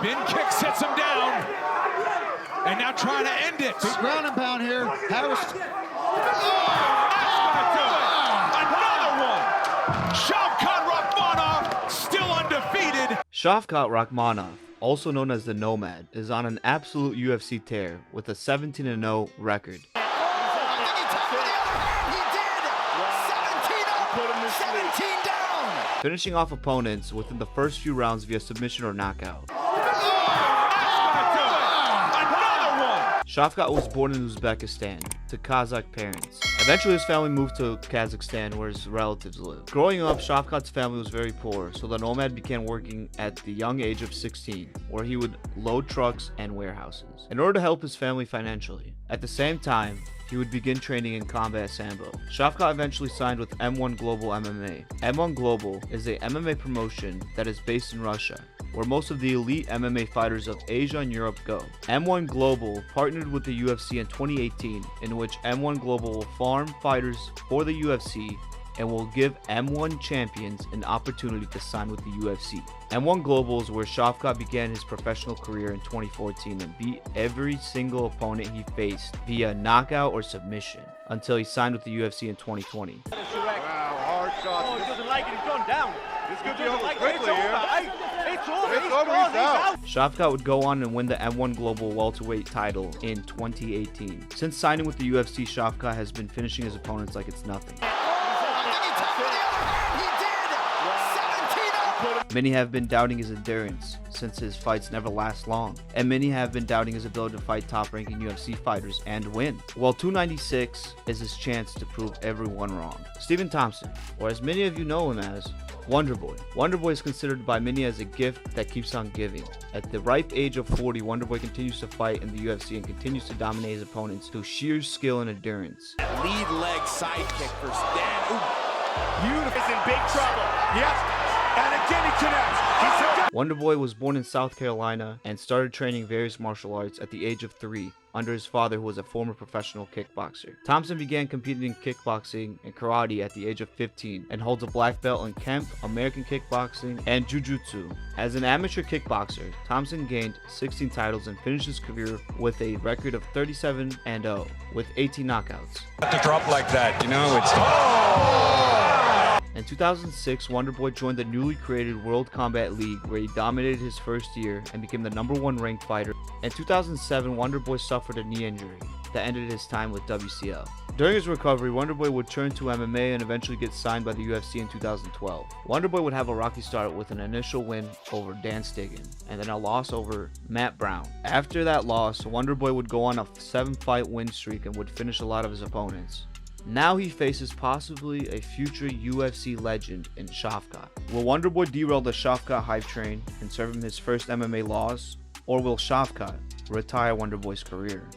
Spin kick sets him down. And now trying to end it. Big ground and pound here. Harris. That's gonna do it. Another one. Shavkat Rakhmonov still undefeated. Shavkat Rakhmonov, also known as the Nomad, is on an absolute UFC tear with a 17-0 record. Finishing off opponents within the first few rounds via submission or knockout. Shavkat was born in Uzbekistan to Kazakh parents. Eventually his family moved to Kazakhstan where his relatives live. Growing up, Shavkat's family was very poor, so the Nomad began working at the young age of 16, where he would load trucks and warehouses in order to help his family financially. At the same time, he would begin training in combat sambo. Shavkat eventually signed with M1 Global MMA. M1 Global is a MMA promotion that is based in Russia, where most of the elite MMA fighters of Asia and Europe go. M1 Global partnered with the UFC in 2018, in which M1 Global will farm fighters for the UFC and will give M1 champions an opportunity to sign with the UFC. M1 Global is where Shavkat began his professional career in 2014 and beat every single opponent he faced via knockout or submission until he signed with the UFC in 2020. Wow, hard shot. Oh, he doesn't like it. He's gone down. This could be over quickly here. It's over. It's over. He's out. Shavkat would go on and win the M1 Global welterweight title in 2018. Since signing with the UFC, Shavkat has been finishing his opponents like it's nothing. Many have been doubting his endurance, since his fights never last long, and many have been doubting his ability to fight top-ranking UFC fighters and win. Well, 296 is his chance to prove everyone wrong. Thompson, or as many of you know him as, Wonderboy. Wonderboy is considered by many as a gift that keeps on giving. At the ripe age of 40, Wonderboy continues to fight in the UFC and continues to dominate his opponents through sheer skill and endurance. Lead leg side kick for Stan. Ooh. Beautiful. He's in big trouble. Yep. And again he connects. Wonderboy was born in South Carolina and started training various martial arts at the age of 3 under his father, who was a former professional kickboxer. Thompson began competing in kickboxing and karate at the age of 15 and holds a black belt in Kemp, American kickboxing, and Jiu-Jitsu. As an amateur kickboxer, Thompson gained 16 titles and finished his career with a record of 37-0 with 18 knockouts. To drop like that, you know, it's... In 2006, Wonderboy joined the newly created World Combat League, where he dominated his first year and became the #1 ranked fighter. In 2007, Wonderboy suffered a knee injury that ended his time with WCL. During his recovery, Wonderboy would turn to MMA and eventually get signed by the UFC in 2012. Wonderboy would have a rocky start with an initial win over Dan Stiggin and then a loss over Matt Brown. After that loss, Wonderboy would go on a 7-fight win streak and would finish a lot of his opponents. Now he faces possibly a future UFC legend in Shavkat. Will Wonderboy derail the Shavkat hype train and serve him his first MMA loss? Or will Shavkat retire Wonderboy's career?